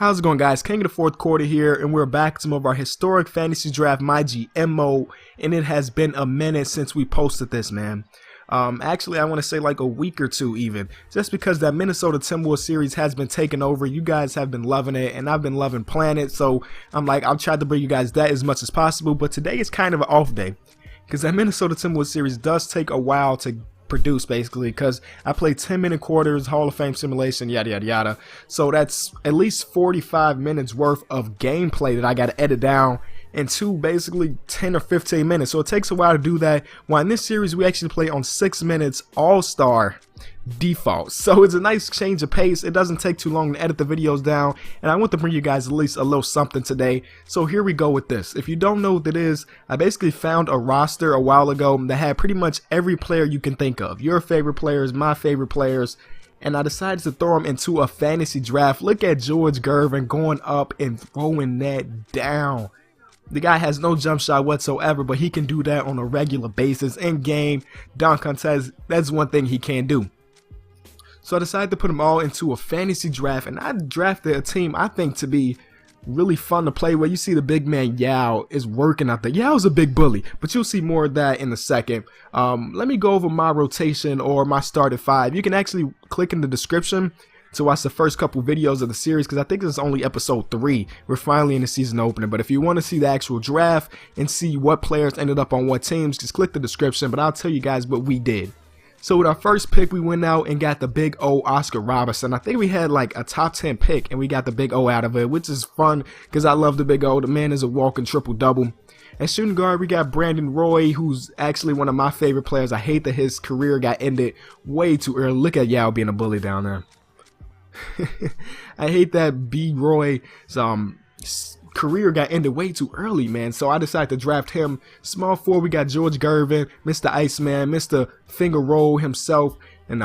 How's it going, guys? King of the fourth quarter here, and we're back to some of our historic fantasy draft MyGM mode, and it has been a minute since we posted this, man. Actually, I want to say like a week or two even, just because that Minnesota Timberwolves series has been taken over. You guys have been loving it, and I've been loving playing it, so I'm like, I'll try to bring you guys that as much as possible, but today is kind of an off day, because that Minnesota Timberwolves series does take a while to produce, basically, because I play 10-minute quarters, Hall of Fame simulation, yada yada yada. So that's at least 45 minutes worth of gameplay that I got to edit down into basically 10 or 15 minutes. So it takes a while to do that. While in this series we actually play on 6 minutes all-star default, so it's a nice change of pace. It doesn't take too long to edit the videos down, and I want to bring you guys at least a little something today. So here we go with this. If you don't know what that is, I basically found a roster a while ago that had pretty much every player you can think of, your favorite players, my favorite players, and I decided to throw them into a fantasy draft. Look at George Gervin going up and throwing that down. The guy has no jump shot whatsoever, but he can do that on a regular basis in game. Dunk contest, that's one thing he can do. So I decided to put them all into a fantasy draft, and I drafted a team I think to be really fun to play with. You see the big man Yao is working out there. Yao's a big bully, but you'll see more of that in a second. Let me go over my rotation or my starting five. You can actually click in the description to watch the first couple videos of the series, because I think this is only episode 3. We're finally in the season opener, but if you want to see the actual draft and see what players ended up on what teams, just click the description, but I'll tell you guys what we did. So with our first pick, we went out and got the big O Oscar Robertson. I think we had like a top 10 pick, and we got the big O out of it, which is fun because I love the big O. The man is a walking triple-double. At shooting guard, we got Brandon Roy, who's actually one of my favorite players. I hate that his career got ended way too early. Look at Yao being a bully down there. I hate that B. Roy's career got ended way too early, man. So I decided to draft him. Small forward, we got George Gervin, Mr. Iceman, Mr. Finger Roll himself, and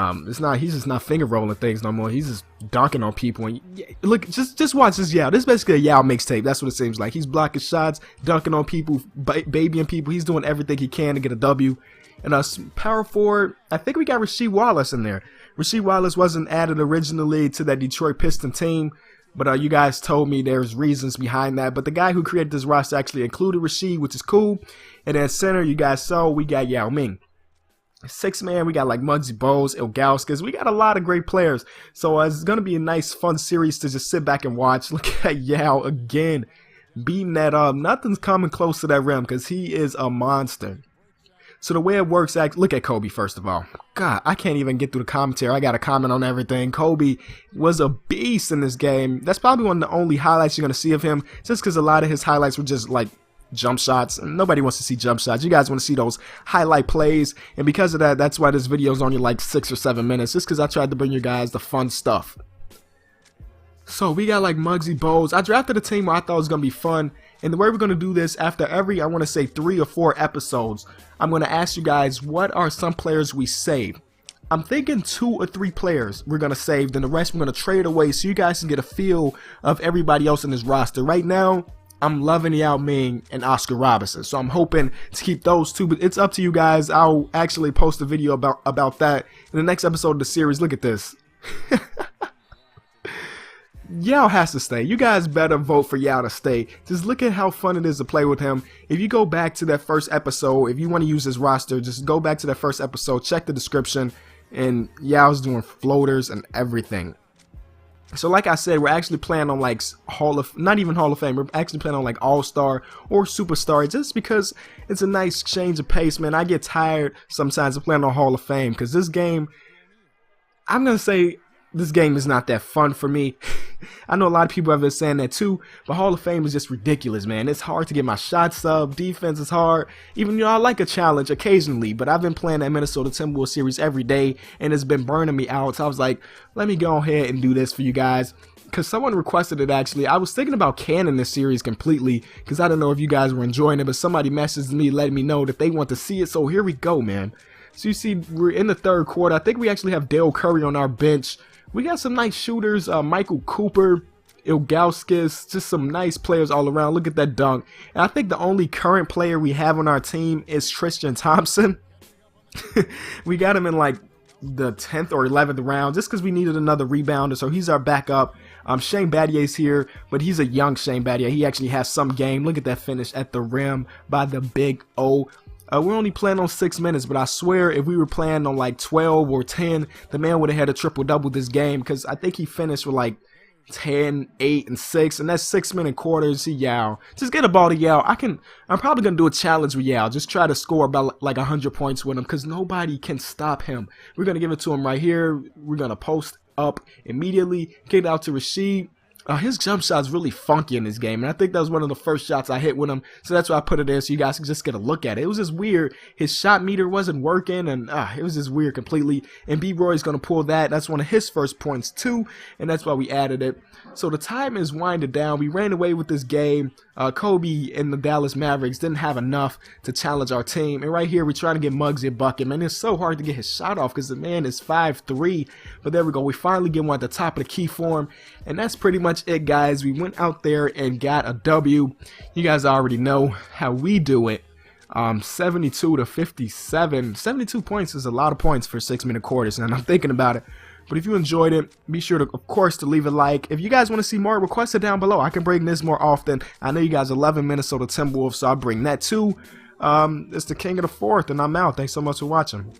he's just not finger rolling things no more. He's just dunking on people. And look, just watch this Yao. This is basically a Yao mixtape. That's what it seems like. He's blocking shots, dunking on people, babying people. He's doing everything he can to get a W. And power forward, I think we got Rasheed Wallace in there. Rasheed Wallace wasn't added originally to that Detroit Piston team, but you guys told me there's reasons behind that. But the guy who created this roster actually included Rasheed, which is cool. And then center, you guys saw, we got Yao Ming. 6-man, we got like Muggsy Bogues, Ilgauskas. We got a lot of great players. So it's going to be a nice, fun series to just sit back and watch. Look at Yao again, beating that up. Nothing's coming close to that rim because he is a monster. So the way it works, look at Kobe first of all. God, I can't even get through the commentary. I got to comment on everything. Kobe was a beast in this game. That's probably one of the only highlights you're going to see of him, just because a lot of his highlights were just like jump shots. Nobody wants to see jump shots. You guys want to see those highlight plays, and because of that, that's why this video is only like 6 or 7 minutes, just because I tried to bring you guys the fun stuff. So we got like Muggsy Bogues. I drafted a team where I thought it was going to be fun. And the way we're going to do this, after every, I want to say 3 or 4 episodes, I'm going to ask you guys, what are some players we saved? I'm thinking 2 or 3 players we're going to save, then the rest we're going to trade away so you guys can get a feel of everybody else in this roster. Right now, I'm loving Yao Ming and Oscar Robertson, so I'm hoping to keep those 2, but it's up to you guys. I'll actually post a video about that in the next episode of the series. Look at this. Yao has to stay. You guys better vote for Yao to stay. Just look at how fun it is to play with him. If you go back to that first episode, if you want to use this roster, just go back to that first episode, check the description, and Yao's doing floaters and everything. So like I said, we're actually playing on like not even Hall of Fame, we're actually playing on like All-Star or Superstar, just because it's a nice change of pace, man. I get tired sometimes of playing on Hall of Fame, because this game, I'm going to say, this game is not that fun for me. I know a lot of people have been saying that too, but Hall of Fame is just ridiculous, man. It's hard to get my shots up. Defense is hard. Even, I like a challenge occasionally, but I've been playing that Minnesota Timberwolves series every day, and it's been burning me out. So I was like, let me go ahead and do this for you guys, because someone requested it actually. I was thinking about canning this series completely, because I don't know if you guys were enjoying it, but somebody messaged me letting me know that they want to see it. So here we go, man. So you see, we're in the 3rd quarter. I think we actually have Dale Curry on our bench. We got some nice shooters, Michael Cooper, Ilgauskas, just some nice players all around. Look at that dunk. And I think the only current player we have on our team is Tristan Thompson. We got him in like the 10th or 11th round just because we needed another rebounder, so he's our backup. Shane Battier's here, but he's a young Shane Battier. He actually has some game. Look at that finish at the rim by the big O. We're only playing on 6 minutes, but I swear if we were playing on like 12 or 10, the man would have had a triple-double this game, because I think he finished with like 10, 8, and 6, and that's 6-minute quarters. See Yao. Just get a ball to Yao. I'm probably gonna do a challenge with Yao. Just try to score about like 100 points with him, because nobody can stop him. We're gonna give it to him right here. We're gonna post up immediately. Get it out to Rashid. His jump shot's really funky in this game, and I think that was one of the first shots I hit with him, so that's why I put it there so you guys can just get a look at it. It was just weird. His shot meter wasn't working, and it was just weird completely, and B-Roy's going to pull that. That's one of his first points too, and that's why we added it. So the time is winding down. We ran away with this game. Kobe and the Dallas Mavericks didn't have enough to challenge our team, and right here we're trying to get Muggsy a bucket. Man, it's so hard to get his shot off because the man is 5'3", but there we go. We finally get one at the top of the key form, and that's pretty much it, guys. We went out there and got a W. You guys already know how we do it. 72 to 57. 72 points is a lot of points for 6-minute quarters, and I'm thinking about it. But if you enjoyed it, be sure to, of course, to leave a like. If you guys want to see more, request it down below. I can bring this more often. I know you guys love Minnesota Timberwolves, so I'll bring that too. It's the King of the Fourth, and I'm out. Thanks so much for watching.